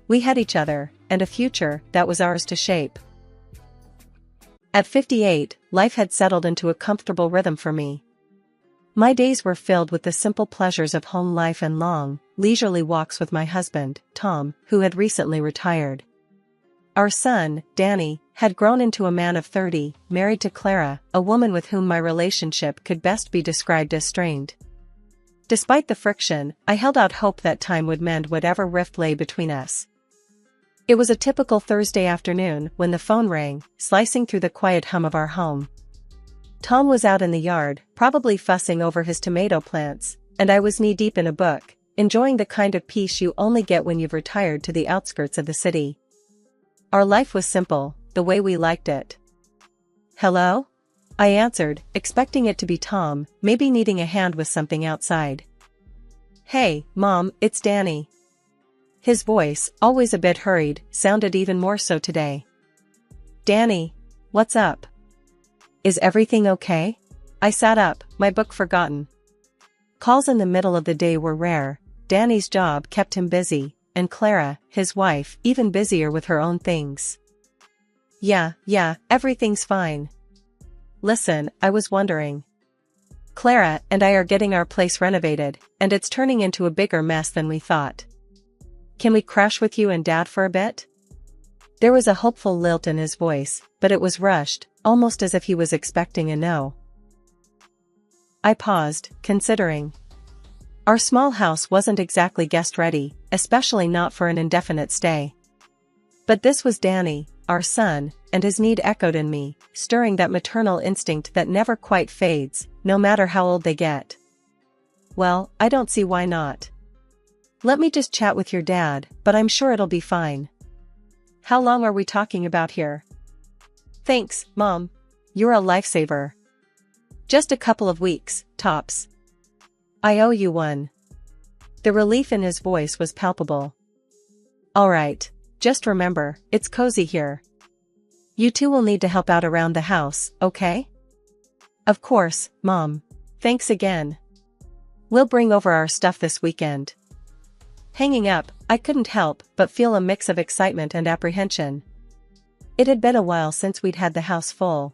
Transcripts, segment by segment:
We had each other, and a future that was ours to shape. At 58, life had settled into a comfortable rhythm for me. My days were filled with the simple pleasures of home life and long, leisurely walks with my husband, Tom, who had recently retired. Our son, Danny, had grown into a man of 30, married to Clara, a woman with whom my relationship could best be described as strained. Despite the friction, I held out hope that time would mend whatever rift lay between us. It was a typical Thursday afternoon when the phone rang, slicing through the quiet hum of our home. Tom was out in the yard, probably fussing over his tomato plants, and I was knee-deep in a book, enjoying the kind of peace you only get when you've retired to the outskirts of the city. Our life was simple, the way we liked it. "Hello?" I answered, expecting it to be Tom, maybe needing a hand with something outside. "Hey, Mom, it's Danny." His voice, always a bit hurried, sounded even more so today. "Danny, what's up? Is everything okay?" I sat up, my book forgotten. Calls in the middle of the day were rare. Danny's job kept him busy, and Clara, his wife, even busier with her own things. Yeah, everything's fine. Listen, I was wondering. Clara and I are getting our place renovated, and it's turning into a bigger mess than we thought. Can we crash with you and Dad for a bit? There was a hopeful lilt in his voice, but it was rushed, almost as if he was expecting a no. I paused, considering. Our small house wasn't exactly guest-ready, especially not for an indefinite stay. But this was Danny, our son, and his need echoed in me, stirring that maternal instinct that never quite fades, no matter how old they get. Well, I don't see why not. Let me just chat with your dad, but I'm sure it'll be fine. How long are we talking about here? Thanks, Mom. You're a lifesaver. Just a couple of weeks, tops. I owe you one. The relief in his voice was palpable. All right, just remember, it's cozy here. You two will need to help out around the house, okay? Of course, Mom. Thanks again. We'll bring over our stuff this weekend. Hanging up, I couldn't help but feel a mix of excitement and apprehension. It had been a while since we'd had the house full.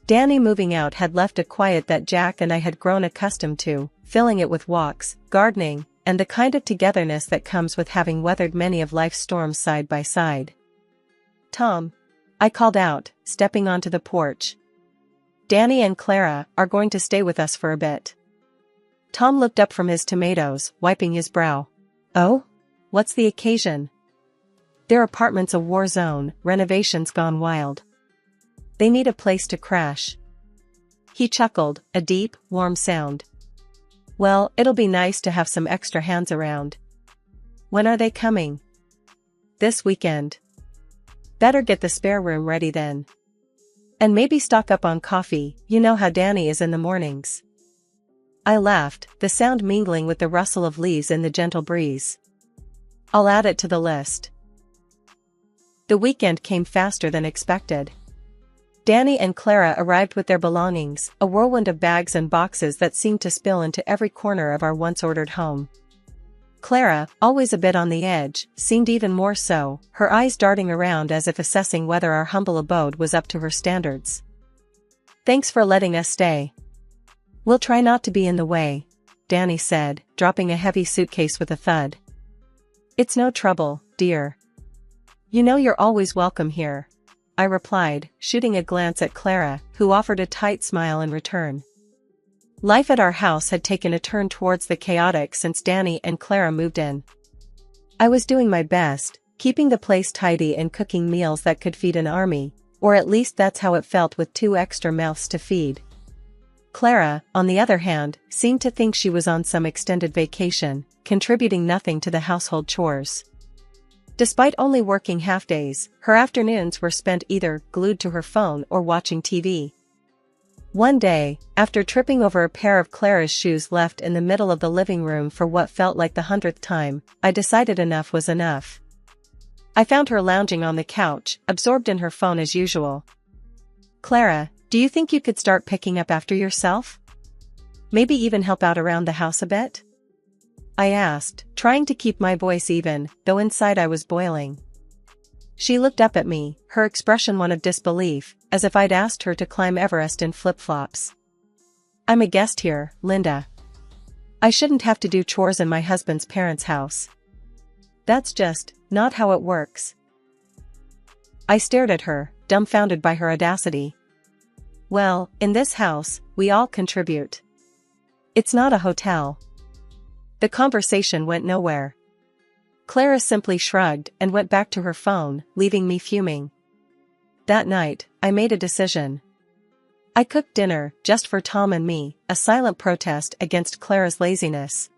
Danny moving out had left a quiet that Jack and I had grown accustomed to, filling it with walks, gardening, and the kind of togetherness that comes with having weathered many of life's storms side by side. Tom, I called out, stepping onto the porch. Danny and Clara are going to stay with us for a bit. Tom looked up from his tomatoes, wiping his brow. Oh? What's the occasion? Their apartment's a war zone, renovations gone wild. They need a place to crash. He chuckled, a deep, warm sound. Well, it'll be nice to have some extra hands around. When are they coming? This weekend. Better get the spare room ready then. And maybe stock up on coffee, you know how Danny is in the mornings. I laughed, the sound mingling with the rustle of leaves in the gentle breeze. I'll add it to the list. The weekend came faster than expected. Danny and Clara arrived with their belongings, a whirlwind of bags and boxes that seemed to spill into every corner of our once-ordered home. Clara, always a bit on the edge, seemed even more so, her eyes darting around as if assessing whether our humble abode was up to her standards. Thanks for letting us stay. We'll try not to be in the way, Danny said, dropping a heavy suitcase with a thud. It's no trouble, dear. You know you're always welcome here, I replied, shooting a glance at Clara, who offered a tight smile in return. Life at our house had taken a turn towards the chaotic since Danny and Clara moved in. I was doing my best, keeping the place tidy and cooking meals that could feed an army, or at least that's how it felt with 2 extra mouths to feed. Clara, on the other hand, seemed to think she was on some extended vacation, contributing nothing to the household chores. Despite only working half-days, her afternoons were spent either glued to her phone or watching TV. One day, after tripping over a pair of Clara's shoes left in the middle of the living room for what felt like the 100th time, I decided enough was enough. I found her lounging on the couch, absorbed in her phone as usual. Clara, do you think you could start picking up after yourself? Maybe even help out around the house a bit? I asked, trying to keep my voice even, though inside I was boiling. She looked up at me, her expression one of disbelief, as if I'd asked her to climb Everest in flip-flops. I'm a guest here, Linda. I shouldn't have to do chores in my husband's parents' house. That's just not how it works. I stared at her, dumbfounded by her audacity. Well, in this house, we all contribute. It's not a hotel. The conversation went nowhere. Clara simply shrugged and went back to her phone, leaving me fuming. That night, I made a decision. I cooked dinner, just for Tom and me, a silent protest against Clara's laziness.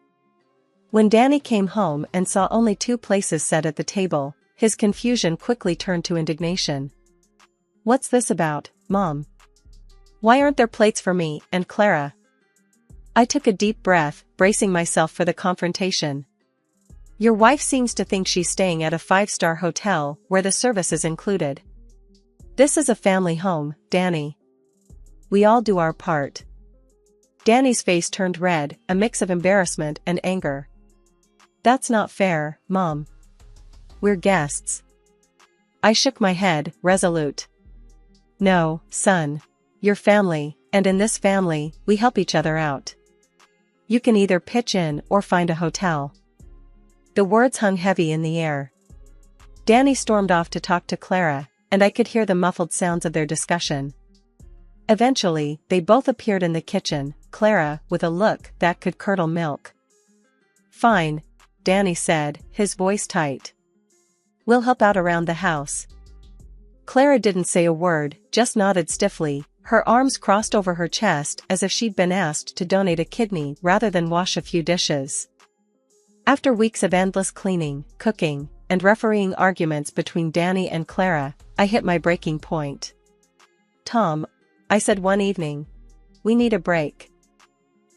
When Danny came home and saw only 2 places set at the table, his confusion quickly turned to indignation. What's this about, Mom? Why aren't there plates for me and Clara? I took a deep breath, bracing myself for the confrontation. Your wife seems to think she's staying at a 5-star hotel where the service is included. This is a family home, Danny. We all do our part. Danny's face turned red, a mix of embarrassment and anger. That's not fair, Mom. We're guests. I shook my head, resolute. No, son. You're family, and in this family, we help each other out. You can either pitch in or find a hotel. The words hung heavy in the air. Danny stormed off to talk to Clara, and I could hear the muffled sounds of their discussion. Eventually, they both appeared in the kitchen, Clara with a look that could curdle milk. Fine, Danny said, his voice tight. We'll help out around the house. Clara didn't say a word, just nodded stiffly, her arms crossed over her chest as if she'd been asked to donate a kidney rather than wash a few dishes. After weeks of endless cleaning, cooking, and refereeing arguments between Danny and Clara, I hit my breaking point. Tom, I said one evening, we need a break.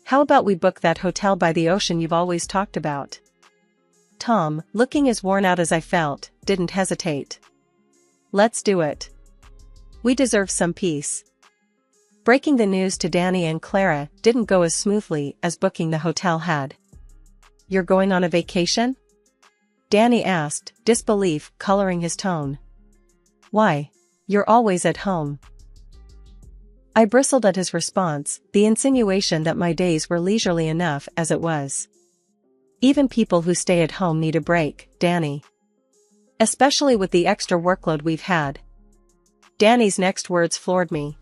How about we book that hotel by the ocean you've always talked about? Tom, looking as worn out as I felt, didn't hesitate. Let's do it. We deserve some peace. Breaking the news to Danny and Clara didn't go as smoothly as booking the hotel had. You're going on a vacation? Danny asked, disbelief coloring his tone. Why? You're always at home. I bristled at his response, the insinuation that my days were leisurely enough as it was. Even people who stay at home need a break, Danny. Especially with the extra workload we've had. Danny's next words floored me.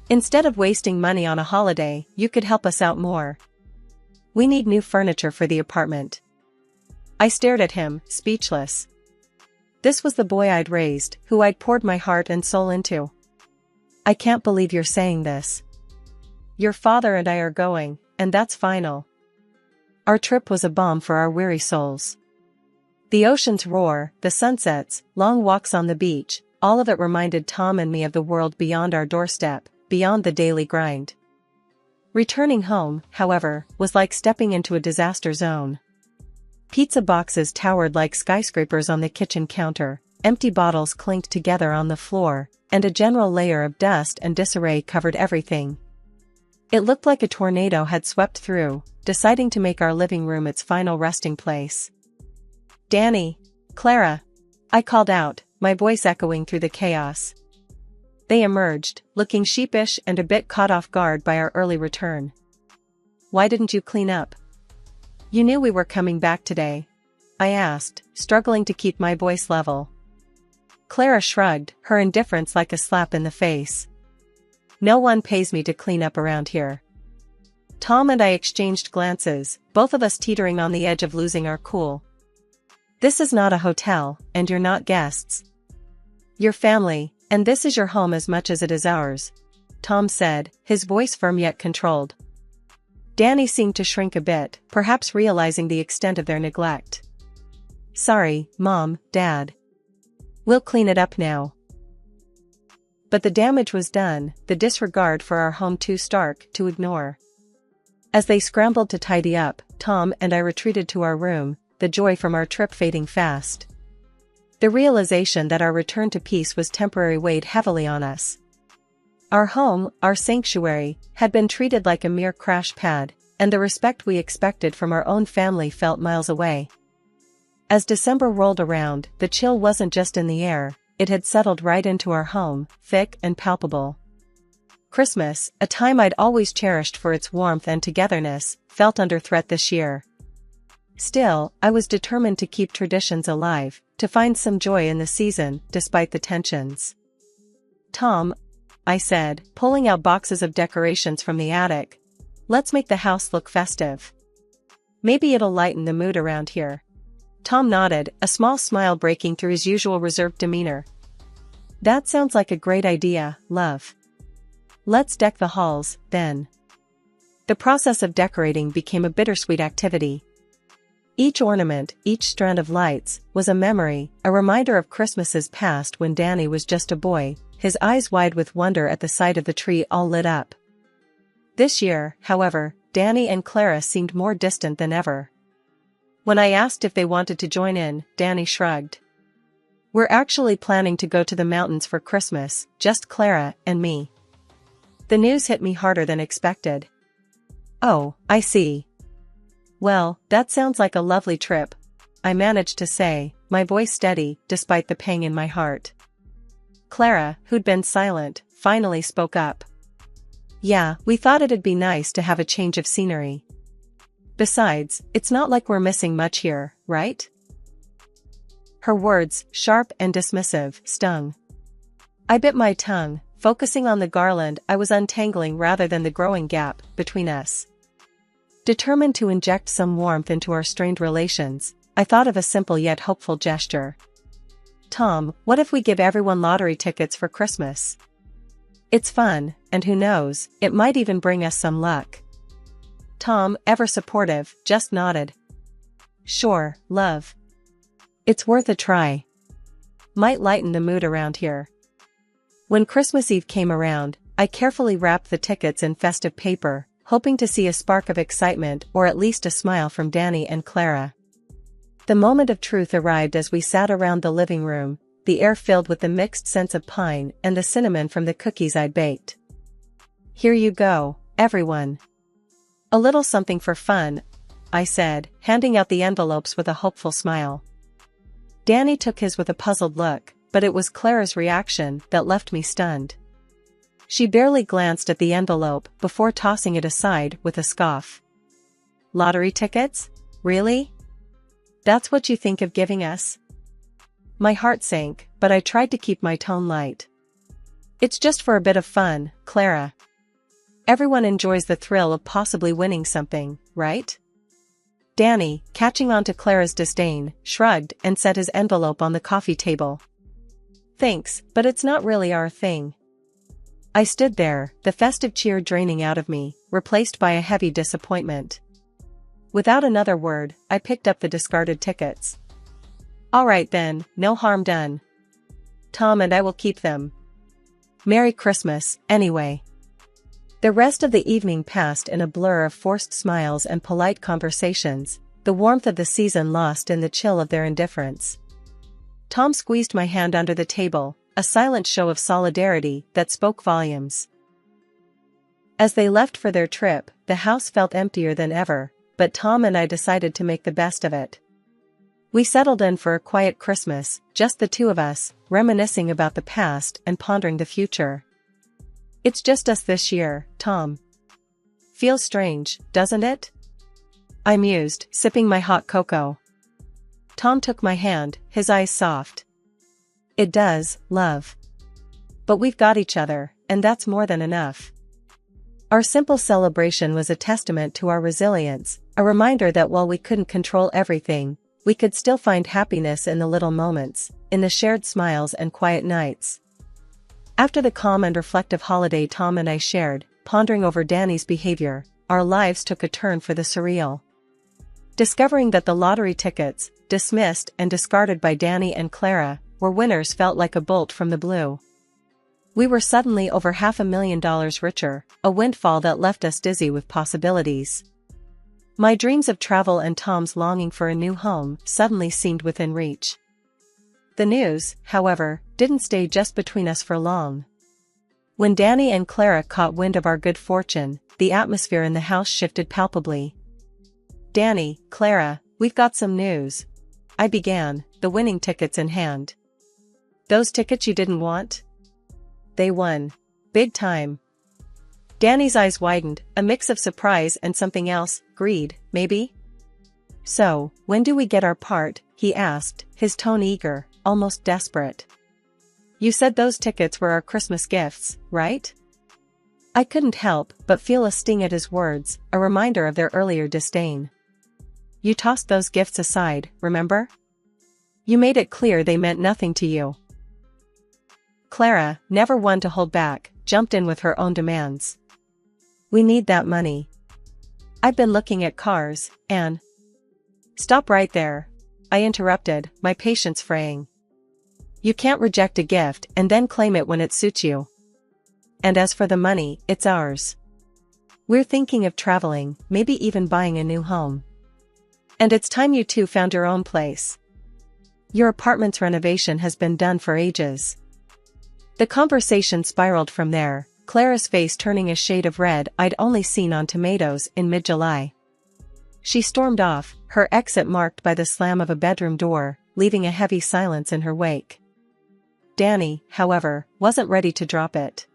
Instead of wasting money on a holiday, you could help us out more. We need new furniture for the apartment. I stared at him, speechless. This was the boy I'd raised, who I'd poured my heart and soul into. I can't believe you're saying this. Your father and I are going, and that's final. Our trip was a balm for our weary souls. The ocean's roar, the sunsets, long walks on the beach, all of it reminded Tom and me of the world beyond our doorstep, beyond the daily grind. Returning home, however, was like stepping into a disaster zone. Pizza boxes towered like skyscrapers on the kitchen counter, empty bottles clinked together on the floor, and a general layer of dust and disarray covered everything. It looked like a tornado had swept through, deciding to make our living room its final resting place. Danny, Clara, I called out, my voice echoing through the chaos. They emerged, looking sheepish and a bit caught off guard by our early return. Why didn't you clean up? You knew we were coming back today, I asked, struggling to keep my voice level. Clara shrugged, her indifference like a slap in the face. No one pays me to clean up around here. Tom and I exchanged glances, both of us teetering on the edge of losing our cool. This is not a hotel, and you're not guests. You're family, and this is your home as much as it is ours, Tom said, his voice firm yet controlled. Danny seemed to shrink a bit, perhaps realizing the extent of their neglect. Sorry, Mom, Dad. We'll clean it up now. But the damage was done, the disregard for our home too stark to ignore. As they scrambled to tidy up, Tom and I retreated to our room, the joy from our trip fading fast. The realization that our return to peace was temporary weighed heavily on us. Our home, our sanctuary, had been treated like a mere crash pad, and the respect we expected from our own family felt miles away. As December rolled around, the chill wasn't just in the air, it had settled right into our home, thick and palpable. Christmas, a time I'd always cherished for its warmth and togetherness, felt under threat this year. Still, I was determined to keep traditions alive, to find some joy in the season, despite the tensions. "Tom," I said, pulling out boxes of decorations from the attic, "let's make the house look festive. Maybe it'll lighten the mood around here." Tom nodded, a small smile breaking through his usual reserved demeanor. "That sounds like a great idea, love. Let's deck the halls, then." The process of decorating became a bittersweet activity. Each ornament, each strand of lights, was a memory, a reminder of Christmases past when Danny was just a boy, his eyes wide with wonder at the sight of the tree all lit up. This year, however, Danny and Clara seemed more distant than ever. When I asked if they wanted to join in, Danny shrugged. "We're actually planning to go to the mountains for Christmas, just Clara and me." The news hit me harder than expected. "Oh, I see. Well, that sounds like a lovely trip," I managed to say, my voice steady, despite the pang in my heart. Clara, who'd been silent, finally spoke up. "Yeah, we thought it'd be nice to have a change of scenery. Besides, it's not like we're missing much here, right?" Her words, sharp and dismissive, stung. I bit my tongue, focusing on the garland I was untangling rather than the growing gap between us. Determined to inject some warmth into our strained relations, I thought of a simple yet hopeful gesture. "Tom, what if we give everyone lottery tickets for Christmas? It's fun, and who knows, it might even bring us some luck." Tom, ever supportive, just nodded. "Sure, love. It's worth a try. Might lighten the mood around here." When Christmas Eve came around, I carefully wrapped the tickets in festive paper, hoping to see a spark of excitement or at least a smile from Danny and Clara. The moment of truth arrived as we sat around the living room, the air filled with the mixed scents of pine and the cinnamon from the cookies I'd baked. "Here you go, everyone. A little something for fun," I said, handing out the envelopes with a hopeful smile. Danny took his with a puzzled look, but it was Clara's reaction that left me stunned. She barely glanced at the envelope before tossing it aside with a scoff. "Lottery tickets? Really? That's what you think of giving us?" My heart sank, but I tried to keep my tone light. "It's just for a bit of fun, Clara. Everyone enjoys the thrill of possibly winning something, right?" Danny, catching on to Clara's disdain, shrugged and set his envelope on the coffee table. "Thanks, but it's not really our thing." I stood there, the festive cheer draining out of me, replaced by a heavy disappointment. Without another word, I picked up the discarded tickets. "All right then, no harm done. Tom and I will keep them. Merry Christmas, anyway." The rest of the evening passed in a blur of forced smiles and polite conversations, the warmth of the season lost in the chill of their indifference. Tom squeezed my hand under the table, a silent show of solidarity that spoke volumes. As they left for their trip, the house felt emptier than ever, but Tom and I decided to make the best of it. We settled in for a quiet Christmas, just the two of us, reminiscing about the past and pondering the future. "It's just us this year, Tom. Feels strange, doesn't it?" I mused, sipping my hot cocoa. Tom took my hand, his eyes soft. "It does, love. But we've got each other, and that's more than enough." Our simple celebration was a testament to our resilience, a reminder that while we couldn't control everything, we could still find happiness in the little moments, in the shared smiles and quiet nights. After the calm and reflective holiday Tom and I shared, pondering over Danny's behavior, our lives took a turn for the surreal. Discovering that the lottery tickets, dismissed and discarded by Danny and Clara, were winners felt like a bolt from the blue. We were suddenly over $500,000 richer, a windfall that left us dizzy with possibilities. My dreams of travel and Tom's longing for a new home suddenly seemed within reach. The news, however, didn't stay just between us for long. When Danny and Clara caught wind of our good fortune, the atmosphere in the house shifted palpably. "Danny, Clara, we've got some news," I began, the winning tickets in hand. "Those tickets you didn't want? They won. Big time." Danny's eyes widened, a mix of surprise and something else, greed, maybe? "So, when do we get our part?" he asked, his tone eager, almost desperate. "You said those tickets were our Christmas gifts, right?" I couldn't help but feel a sting at his words, a reminder of their earlier disdain. "You tossed those gifts aside, remember? You made it clear they meant nothing to you." Clara, never one to hold back, jumped in with her own demands. "We need that money. I've been looking at cars, and—" "Stop right there," I interrupted, my patience fraying. "You can't reject a gift and then claim it when it suits you. And as for the money, it's ours. We're thinking of traveling, maybe even buying a new home. And it's time you two found your own place. Your apartment's renovation has been done for ages." The conversation spiraled from there, Clara's face turning a shade of red I'd only seen on tomatoes in mid-July. She stormed off, her exit marked by the slam of a bedroom door, leaving a heavy silence in her wake. Danny, however, wasn't ready to drop it.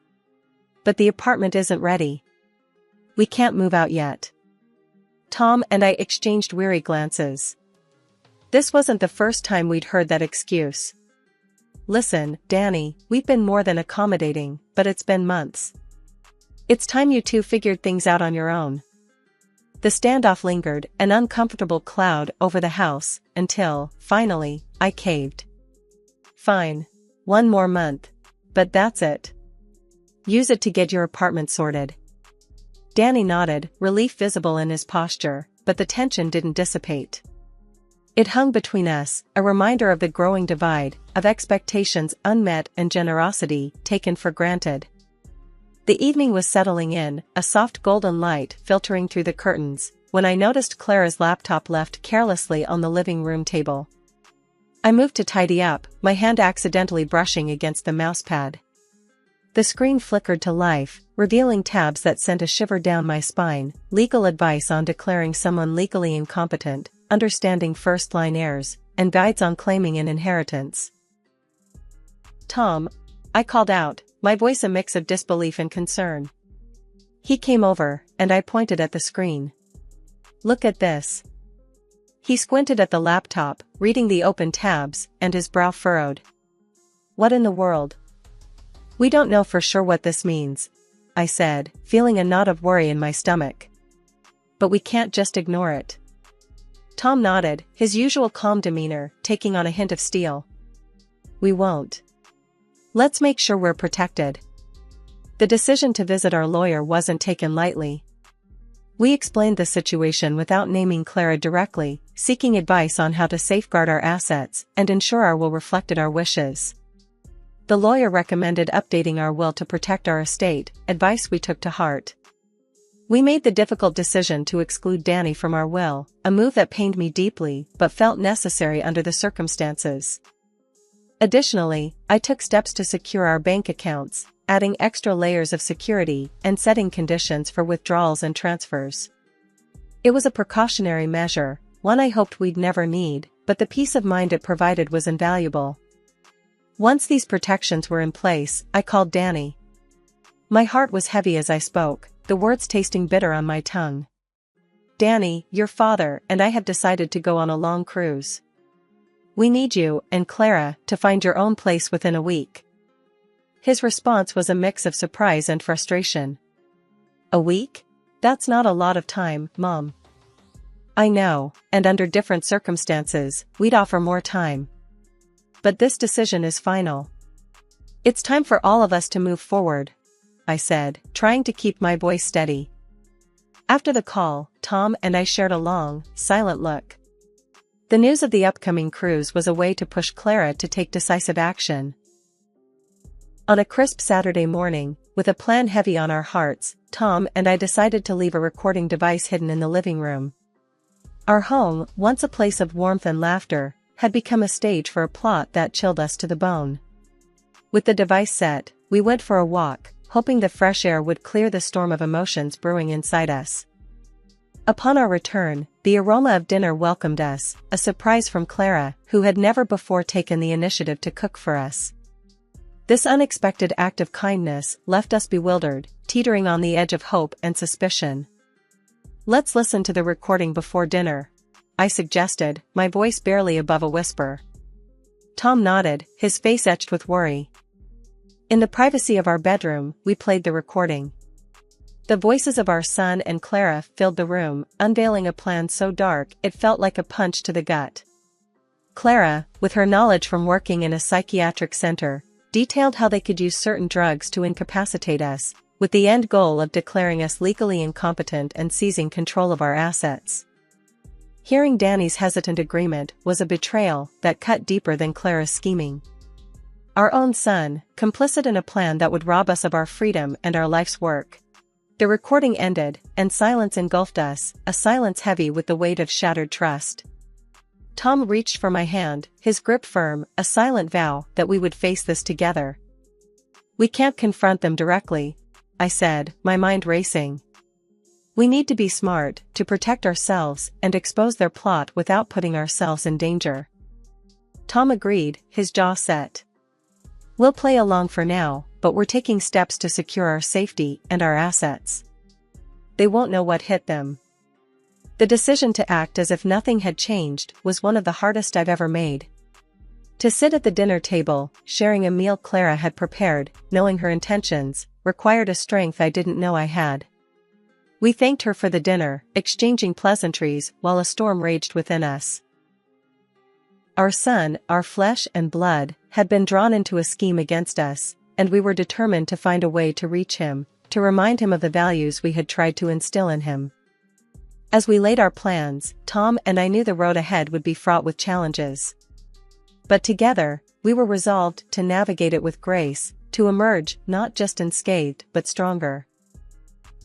"But the apartment isn't ready. We can't move out yet." Tom and I exchanged weary glances. This wasn't the first time we'd heard that excuse. "Listen, Danny, we've been more than accommodating, but it's been months. It's time you two figured things out on your own." The standoff lingered, an uncomfortable cloud over the house, until, finally, I caved. "Fine. 1 more month. But that's it. Use it to get your apartment sorted." Danny nodded, relief visible in his posture, but the tension didn't dissipate. It hung between us, a reminder of the growing divide, of expectations unmet and generosity taken for granted. The evening was settling in, a soft golden light filtering through the curtains, when I noticed Clara's laptop left carelessly on the living room table. I moved to tidy up, my hand accidentally brushing against the mousepad. The screen flickered to life, revealing tabs that sent a shiver down my spine, legal advice on declaring someone legally incompetent, understanding first-line errors, and guides on claiming an inheritance. "Tom," I called out, my voice a mix of disbelief and concern. He came over, and I pointed at the screen. "Look at this." He squinted at the laptop, reading the open tabs, and his brow furrowed. "What in the world?" "We don't know for sure what this means," I said, feeling a knot of worry in my stomach. "But we can't just ignore it." Tom nodded, his usual calm demeanor taking on a hint of steel. "We won't. Let's make sure we're protected." The decision to visit our lawyer wasn't taken lightly. We explained the situation without naming Clara directly, seeking advice on how to safeguard our assets and ensure our will reflected our wishes. The lawyer recommended updating our will to protect our estate, advice we took to heart. We made the difficult decision to exclude Danny from our will, a move that pained me deeply but felt necessary under the circumstances. Additionally, I took steps to secure our bank accounts, adding extra layers of security and setting conditions for withdrawals and transfers. It was a precautionary measure, one I hoped we'd never need, but the peace of mind it provided was invaluable. Once these protections were in place, I called Danny. My heart was heavy as I spoke, the words tasting bitter on my tongue. "Danny, your father and I have decided to go on a long cruise. We need you and Clara to find your own place within a week." His response was a mix of surprise and frustration. "A week? That's not a lot of time, Mom." "I know, and under different circumstances, we'd offer more time. But this decision is final. It's time for all of us to move forward," I said, trying to keep my voice steady. After the call, Tom and I shared a long, silent look. The news of the upcoming cruise was a way to push Clara to take decisive action. On a crisp Saturday morning, with a plan heavy on our hearts, Tom and I decided to leave a recording device hidden in the living room. Our home, once a place of warmth and laughter, had become a stage for a plot that chilled us to the bone. With the device set, we went for a walk, hoping the fresh air would clear the storm of emotions brewing inside us. Upon our return, the aroma of dinner welcomed us, a surprise from Clara, who had never before taken the initiative to cook for us. This unexpected act of kindness left us bewildered, teetering on the edge of hope and suspicion. "Let's listen to the recording before dinner," I suggested, my voice barely above a whisper. Tom nodded, his face etched with worry. In the privacy of our bedroom, we played the recording. The voices of our son and Clara filled the room, unveiling a plan so dark it felt like a punch to the gut. Clara, with her knowledge from working in a psychiatric center, detailed how they could use certain drugs to incapacitate us, with the end goal of declaring us legally incompetent and seizing control of our assets. Hearing Danny's hesitant agreement was a betrayal that cut deeper than Clara's scheming. Our own son, complicit in a plan that would rob us of our freedom and our life's work. The recording ended, and silence engulfed us, a silence heavy with the weight of shattered trust. Tom reached for my hand, his grip firm, a silent vow that we would face this together. "We can't confront them directly," I said, my mind racing. "We need to be smart, to protect ourselves and expose their plot without putting ourselves in danger." Tom agreed, his jaw set. "We'll play along for now, but we're taking steps to secure our safety and our assets. They won't know what hit them." The decision to act as if nothing had changed was one of the hardest I've ever made. To sit at the dinner table, sharing a meal Clara had prepared, knowing her intentions, required a strength I didn't know I had. We thanked her for the dinner, exchanging pleasantries while a storm raged within us. Our son, our flesh and blood, had been drawn into a scheme against us, and we were determined to find a way to reach him, to remind him of the values we had tried to instill in him. As we laid our plans, Tom and I knew the road ahead would be fraught with challenges. But together, we were resolved to navigate it with grace, to emerge not just unscathed but stronger.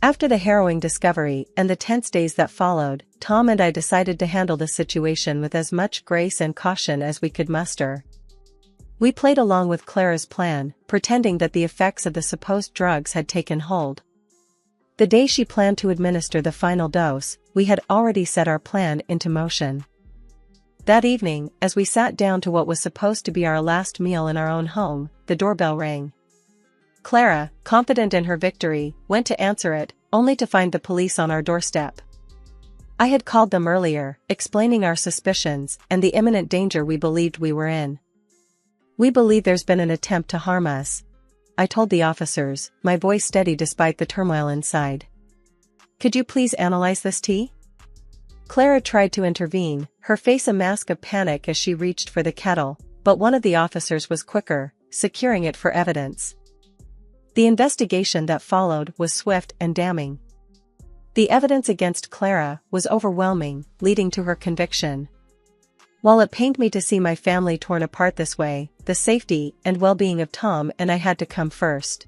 After the harrowing discovery and the tense days that followed, Tom and I decided to handle the situation with as much grace and caution as we could muster. We played along with Clara's plan, pretending that the effects of the supposed drugs had taken hold. The day she planned to administer the final dose, we had already set our plan into motion. That evening, as we sat down to what was supposed to be our last meal in our own home, the doorbell rang. Clara, confident in her victory, went to answer it, only to find the police on our doorstep. I had called them earlier, explaining our suspicions and the imminent danger we believed we were in. "We believe there's been an attempt to harm us," I told the officers, my voice steady despite the turmoil inside. "Could you please analyze this tea?" Clara tried to intervene, her face a mask of panic as she reached for the kettle, but one of the officers was quicker, securing it for evidence. The investigation that followed was swift and damning. The evidence against Clara was overwhelming, leading to her conviction. While it pained me to see my family torn apart this way, the safety and well-being of Tom and I had to come first.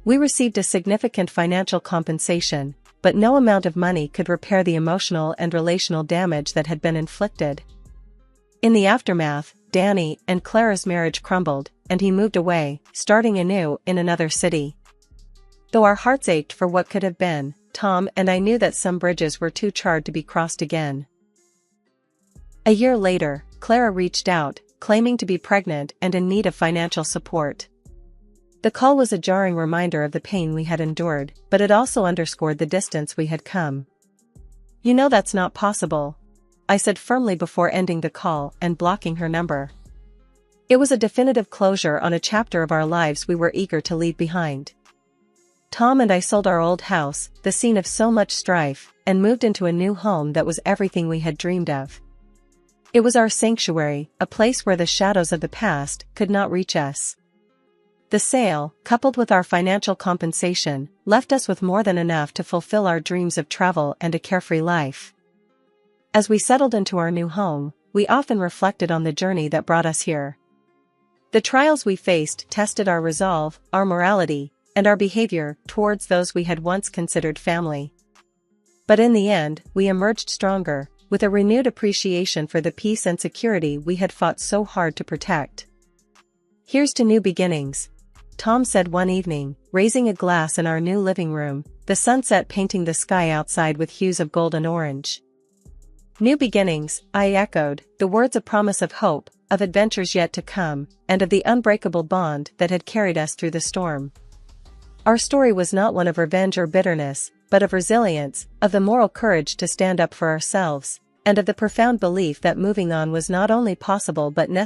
We received a significant financial compensation, but no amount of money could repair the emotional and relational damage that had been inflicted. In the aftermath, Danny and Clara's marriage crumbled, and he moved away, starting anew in another city. Though our hearts ached for what could have been, Tom and I knew that some bridges were too charred to be crossed again. A year later, Clara reached out, claiming to be pregnant and in need of financial support. The call was a jarring reminder of the pain we had endured, but it also underscored the distance we had come. "You know that's not possible," I said firmly before ending the call and blocking her number. It was a definitive closure on a chapter of our lives we were eager to leave behind. Tom and I sold our old house, the scene of so much strife, and moved into a new home that was everything we had dreamed of. It was our sanctuary, a place where the shadows of the past could not reach us. The sale, coupled with our financial compensation, left us with more than enough to fulfill our dreams of travel and a carefree life. As we settled into our new home, we often reflected on the journey that brought us here. The trials we faced tested our resolve, our morality, and our behavior towards those we had once considered family. But in the end, we emerged stronger, with a renewed appreciation for the peace and security we had fought so hard to protect. Here's to new beginnings. Tom said one evening, raising a glass in our new living room, the sunset painting the sky outside with hues of gold and orange. New beginnings, I echoed, the words a promise of hope, of adventures yet to come, and of the unbreakable bond that had carried us through the storm. Our story was not one of revenge or bitterness, but of resilience, of the moral courage to stand up for ourselves, and of the profound belief that moving on was not only possible but necessary.